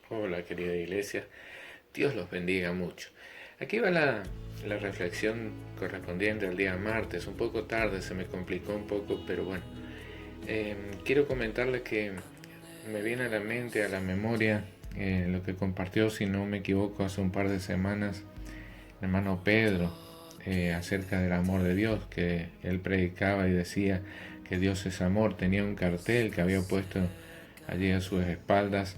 Hola querida iglesia, Dios los bendiga mucho. Aquí va la reflexión correspondiente al día martes, un poco tarde, se me complicó un poco, pero bueno. Quiero comentarles que me viene a la mente, a la memoria, lo que compartió, si no me equivoco, hace un par de semanas el hermano Pedro, acerca del amor de Dios, que él predicaba y decía que Dios es amor. Tenía un cartel que había puesto allí a sus espaldas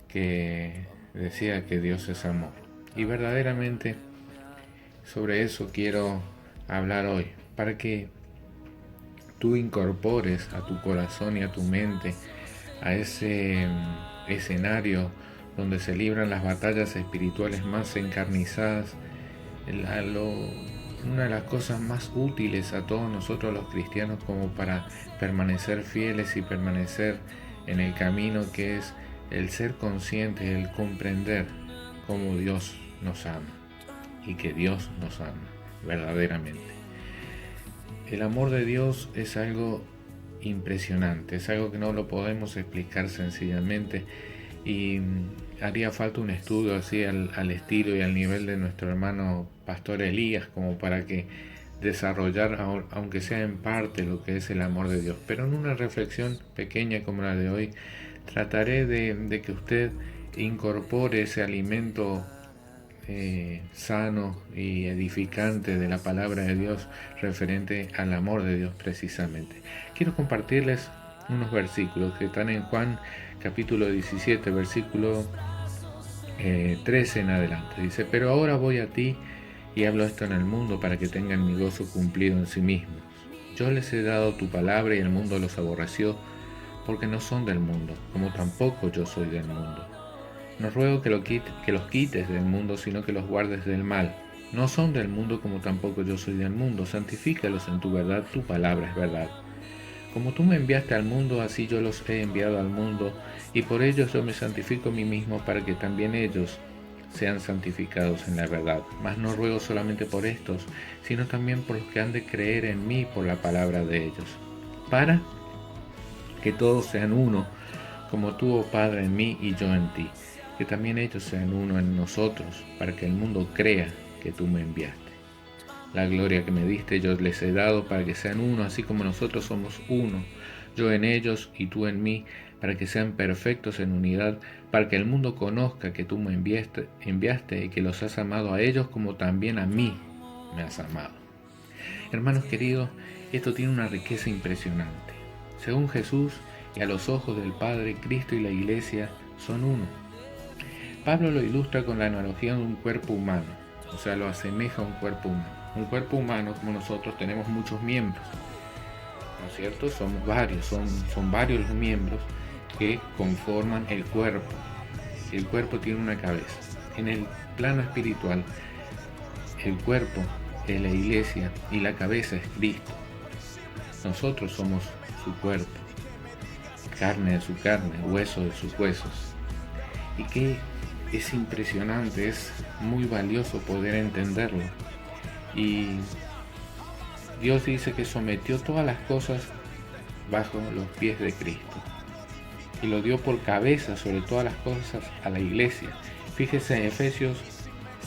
que decía que Dios es amor. Y verdaderamente sobre eso quiero hablar hoy, para que tú incorpores a tu corazón y a tu mente a ese escenario donde se libran las batallas espirituales más encarnizadas, una de las cosas más útiles a todos nosotros los cristianos como para permanecer fieles y permanecer en el camino, que es el ser conscientes, el comprender cómo Dios nos ama y que Dios nos ama verdaderamente. El amor de Dios es algo impresionante, es algo que no lo podemos explicar sencillamente y haría falta un estudio así al estilo y al nivel de nuestro hermano Pastor Elías como para que desarrollar, aunque sea en parte, lo que es el amor de Dios. Pero en una reflexión pequeña como la de hoy, trataré de que usted incorpore ese alimento sano y edificante de la palabra de Dios referente al amor de Dios precisamente. Quiero compartirles unos versículos que están en Juan capítulo 17, versículo 13 en adelante. Dice, pero ahora voy a ti y hablo esto en el mundo para que tengan mi gozo cumplido en sí mismos. Yo les he dado tu palabra y el mundo los aborreció porque no son del mundo, como tampoco yo soy del mundo. No ruego que los quites del mundo, sino que los guardes del mal. No son del mundo como tampoco yo soy del mundo. Santifícalos en tu verdad, tu palabra es verdad. Como tú me enviaste al mundo, así yo los he enviado al mundo, y por ellos yo me santifico a mí mismo para que también ellos sean santificados en la verdad. Mas no ruego solamente por estos, sino también por los que han de creer en mí por la palabra de ellos, para que todos sean uno, como tú, oh Padre, en mí y yo en ti, que también ellos sean uno en nosotros, para que el mundo crea que tú me enviaste. La gloria que me diste yo les he dado para que sean uno, así como nosotros somos uno, yo en ellos y tú en mí, para que sean perfectos en unidad, para que el mundo conozca que tú me enviaste y que los has amado a ellos como también a mí me has amado. Hermanos queridos, esto tiene una riqueza impresionante. Según Jesús y a los ojos del Padre, Cristo y la Iglesia son uno. Pablo lo ilustra con la analogía de un cuerpo humano, o sea, lo asemeja a un cuerpo humano. Un cuerpo humano, como nosotros, tenemos muchos miembros, ¿no es cierto? Somos varios, son varios los miembros que conforman el cuerpo. El cuerpo tiene una cabeza. En el plano espiritual, el cuerpo es la iglesia y la cabeza es Cristo. Nosotros somos su cuerpo, carne de su carne, hueso de sus huesos. Y que es impresionante, es muy valioso poder entenderlo. Y Dios dice que sometió todas las cosas bajo los pies de Cristo y lo dio por cabeza sobre todas las cosas a la iglesia. Fíjese en Efesios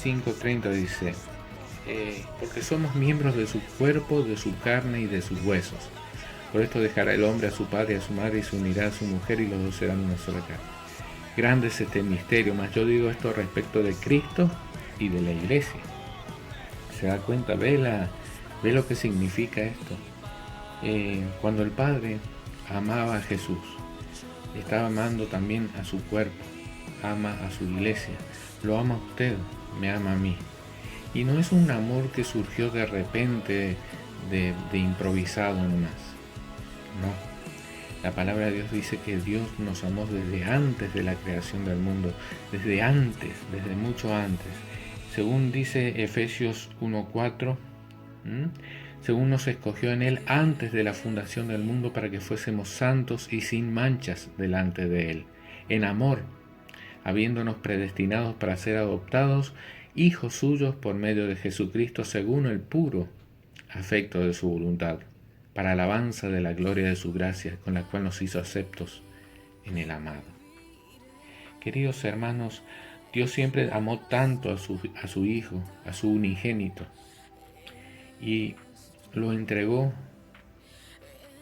5:30 dice, porque somos miembros de su cuerpo, de su carne y de sus huesos. Por esto dejará el hombre a su padre y a su madre y se unirá a su mujer y los dos serán una sola carne. Grande es este misterio, mas yo digo esto respecto de Cristo y de la iglesia. ¿Se da cuenta? Ve lo que significa esto. Cuando el Padre amaba a Jesús, estaba amando también a su cuerpo, ama a su iglesia, lo ama a usted, me ama a mí. Y no es un amor que surgió de repente, de improvisado nomás. No. La palabra de Dios dice que Dios nos amó desde antes de la creación del mundo, desde antes, desde mucho antes. Según dice Efesios 1:4, según nos escogió en Él antes de la fundación del mundo para que fuésemos santos y sin manchas delante de Él, en amor, habiéndonos predestinados para ser adoptados hijos suyos por medio de Jesucristo según el puro afecto de su voluntad, para alabanza de la gloria de su gracia, con la cual nos hizo aceptos en el amado. Queridos hermanos, Dios siempre amó tanto a su Hijo, a su unigénito, y lo entregó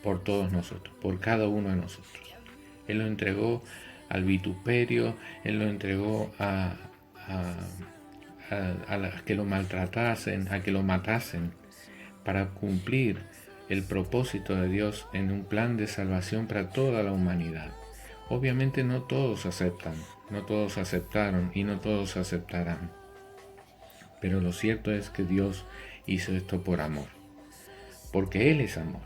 por todos nosotros, por cada uno de nosotros. Él lo entregó al vituperio, Él lo entregó a que lo maltratasen, a que lo matasen, para cumplir el propósito de Dios en un plan de salvación para toda la humanidad. Obviamente no todos aceptan, no todos aceptaron y no todos aceptarán. Pero lo cierto es que Dios hizo esto por amor. Porque Él es amor.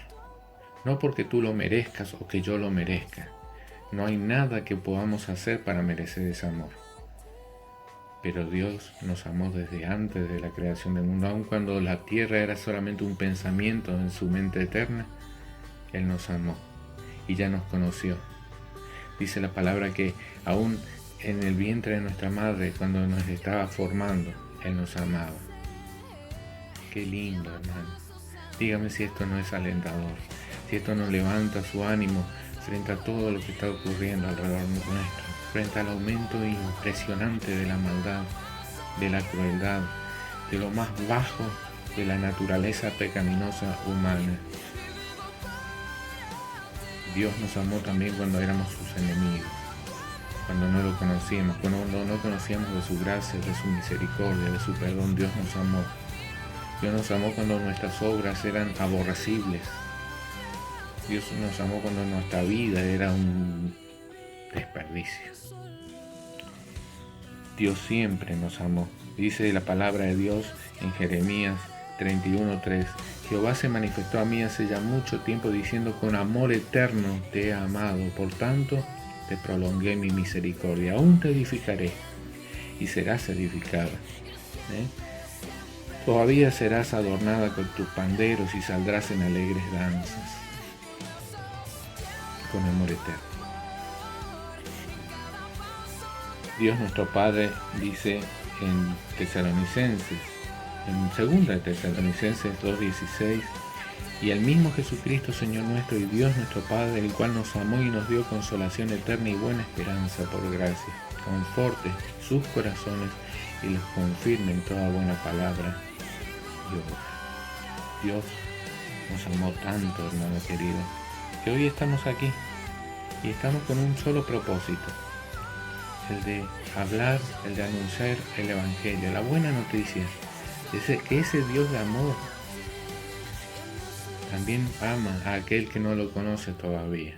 No porque tú lo merezcas o que yo lo merezca. No hay nada que podamos hacer para merecer ese amor. Pero Dios nos amó desde antes de la creación del mundo. Aun cuando la tierra era solamente un pensamiento en su mente eterna, Él nos amó y ya nos conoció. Dice la palabra que aún en el vientre de nuestra madre, cuando nos estaba formando, Él nos amaba. Qué lindo, hermano. Dígame si esto no es alentador, si esto nos levanta su ánimo frente a todo lo que está ocurriendo alrededor nuestro, frente al aumento impresionante de la maldad, de la crueldad, de lo más bajo de la naturaleza pecaminosa humana. Dios nos amó también cuando éramos sus enemigos, cuando no lo conocíamos, cuando no conocíamos de su gracia, de su misericordia, de su perdón. Dios nos amó. Dios nos amó cuando nuestras obras eran aborrecibles. Dios nos amó cuando nuestra vida era un desperdicio. Dios siempre nos amó. Dice la palabra de Dios en Jeremías 31:3. Jehová se manifestó a mí hace ya mucho tiempo diciendo: con amor eterno te he amado, por tanto te prolongué mi misericordia. Aún te edificaré y serás edificada. Todavía serás adornada con tus panderos y saldrás en alegres danzas. Con amor eterno. Dios nuestro Padre dice en Tesalonicenses, en 2 Tesalonicenses 2:16: y el mismo Jesucristo, Señor nuestro y Dios nuestro Padre, el cual nos amó y nos dio consolación eterna y buena esperanza por gracia, conforte sus corazones y los confirme en toda buena palabra y obra. Dios nos amó tanto, hermano querido, que hoy estamos aquí y estamos con un solo propósito: el de hablar, el de anunciar el Evangelio, la buena noticia, que ese Dios de amor también ama a aquel que no lo conoce todavía,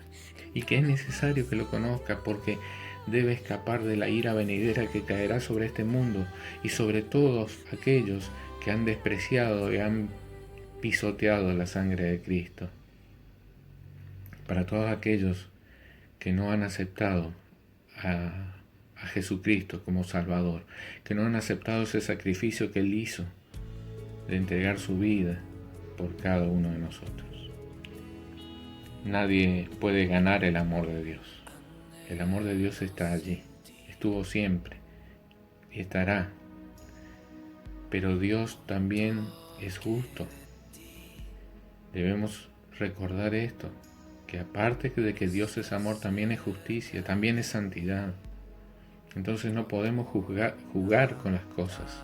y que es necesario que lo conozca, porque debe escapar de la ira venidera que caerá sobre este mundo y sobre todos aquellos que han despreciado y han pisoteado la sangre de Cristo. Para todos aquellos que no han aceptado a Jesucristo como Salvador, que no han aceptado ese sacrificio que Él hizo de entregar su vida por cada uno de nosotros. Nadie puede ganar el amor de Dios. El amor de Dios está allí, estuvo siempre y estará. Pero Dios también es justo. Debemos recordar esto, que aparte de que Dios es amor, también es justicia, también es santidad. Entonces no podemos jugar con las cosas.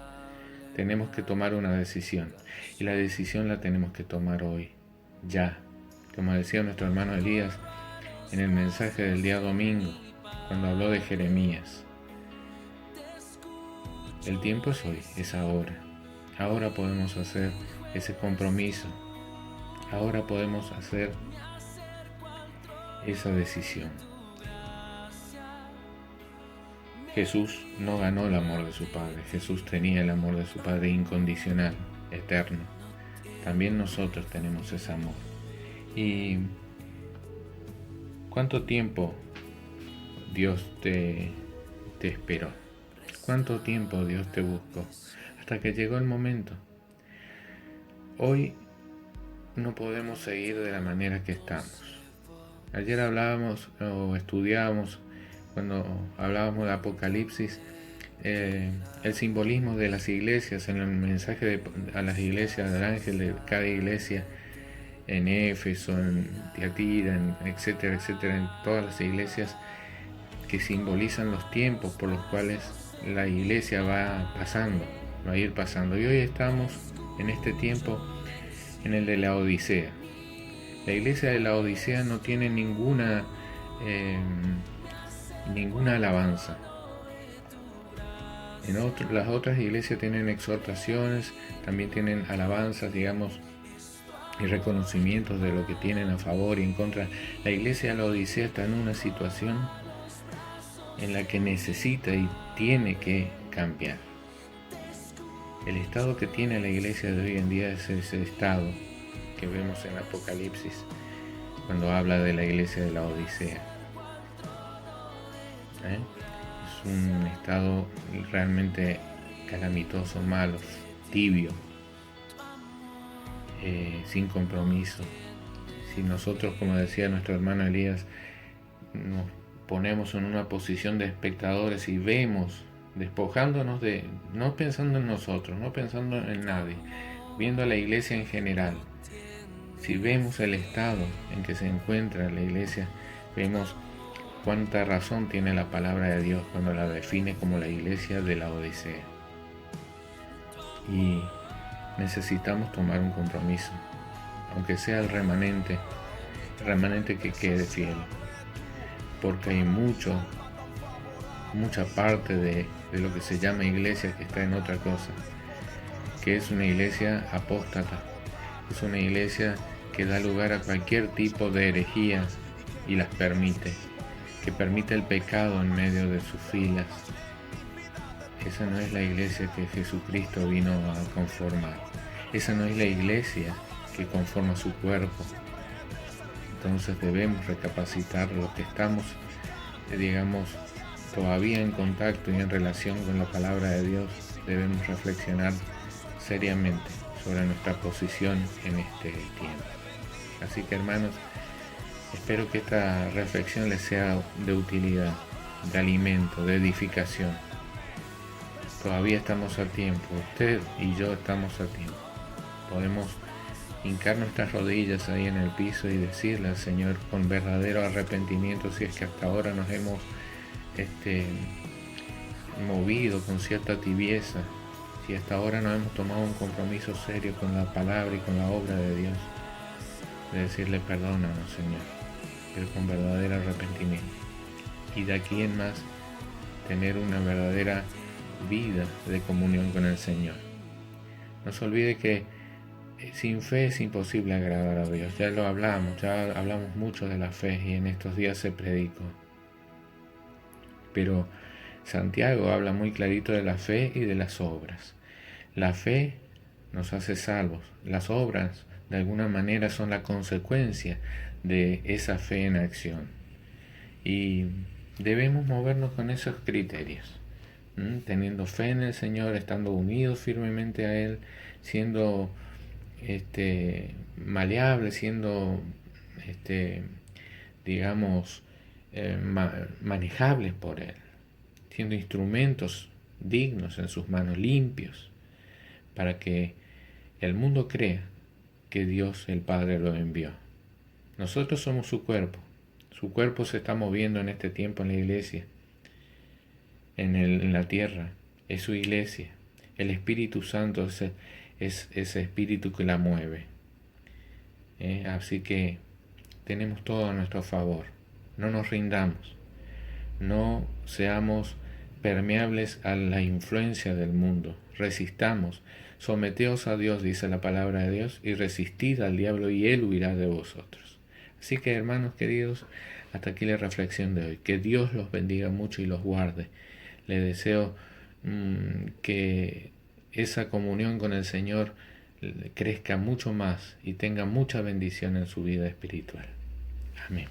Tenemos que tomar una decisión, y la decisión la tenemos que tomar hoy, ya. Como decía nuestro hermano Elías en el mensaje del día domingo, cuando habló de Jeremías. El tiempo es hoy, es ahora. Ahora podemos hacer ese compromiso. Ahora podemos hacer esa decisión. Jesús no ganó el amor de su Padre. Jesús tenía el amor de su Padre incondicional, eterno. También nosotros tenemos ese amor. ¿Y cuánto tiempo Dios te esperó? ¿Cuánto tiempo Dios te buscó? Hasta que llegó el momento. Hoy no podemos seguir de la manera que estamos. Ayer hablábamos o estudiábamos, cuando hablábamos de Apocalipsis, el simbolismo de las iglesias, en el mensaje a las iglesias del ángel de cada iglesia, en Éfeso, en Tiatira, etcétera, etcétera, en todas las iglesias, que simbolizan los tiempos por los cuales la iglesia va a ir pasando. Y hoy estamos en este tiempo en el de la Odisea. La iglesia de la Odisea no tiene ninguna alabanza. Las otras iglesias tienen exhortaciones, también tienen alabanzas, digamos, y reconocimientos de lo que tienen a favor y en contra. La iglesia de la Odisea está en una situación en la que necesita y tiene que cambiar. El estado que tiene la iglesia de hoy en día es ese estado que vemos en Apocalipsis cuando habla de la iglesia de la Odisea. Es un estado realmente calamitoso, malo, tibio, sin compromiso. Si nosotros, como decía nuestro hermano Elías, nos ponemos en una posición de espectadores y vemos, despojándonos de, no pensando en nosotros, no pensando en nadie, viendo a la iglesia en general, si vemos el estado en que se encuentra la iglesia, vemos cuánta razón tiene la palabra de Dios cuando la define como la iglesia de la Odisea. Y necesitamos tomar un compromiso, aunque sea el remanente que quede fiel, porque hay mucha parte de lo que se llama iglesia que está en otra cosa, que es una iglesia apóstata, es una iglesia que da lugar a cualquier tipo de herejías y las permite, que permite el pecado en medio de sus filas. Esa no es la iglesia que Jesucristo vino a conformar. Esa no es la iglesia que conforma su cuerpo. Entonces debemos recapacitar los que estamos, digamos, todavía en contacto y en relación con la palabra de Dios. Debemos reflexionar seriamente sobre nuestra posición en este tiempo. Así que, hermanos, espero que esta reflexión les sea de utilidad, de alimento, de edificación. Todavía estamos a tiempo, usted y yo estamos a tiempo. Podemos hincar nuestras rodillas ahí en el piso y decirle al Señor con verdadero arrepentimiento, si es que hasta ahora nos hemos movido con cierta tibieza, si hasta ahora no hemos tomado un compromiso serio con la palabra y con la obra de Dios, de decirle perdónanos, Señor, pero con verdadero arrepentimiento. Y de aquí en más, tener una verdadera vida de comunión con el Señor. No se olvide que sin fe es imposible agradar a Dios. Ya hablamos mucho de la fe y en estos días se predicó. Pero Santiago habla muy clarito de la fe y de las obras. La fe nos hace salvos. Las obras, de alguna manera, son la consecuencia de esa fe en acción. Y debemos movernos con esos criterios. Teniendo fe en el Señor, estando unidos firmemente a Él, siendo maleables, siendo digamos manejables por Él, siendo instrumentos dignos en sus manos, limpios, para que el mundo crea que Dios el Padre lo envió. Nosotros somos su cuerpo se está moviendo en este tiempo en la iglesia, en la tierra, es su iglesia. El Espíritu Santo es ese espíritu que la mueve. Así que tenemos todo a nuestro favor. No nos rindamos. No seamos permeables a la influencia del mundo. Resistamos. Someteos a Dios, dice la palabra de Dios, y resistid al diablo y él huirá de vosotros. Así que, hermanos queridos, hasta aquí la reflexión de hoy. Que Dios los bendiga mucho y los guarde. Les deseo que esa comunión con el Señor crezca mucho más y tenga mucha bendición en su vida espiritual. Amén.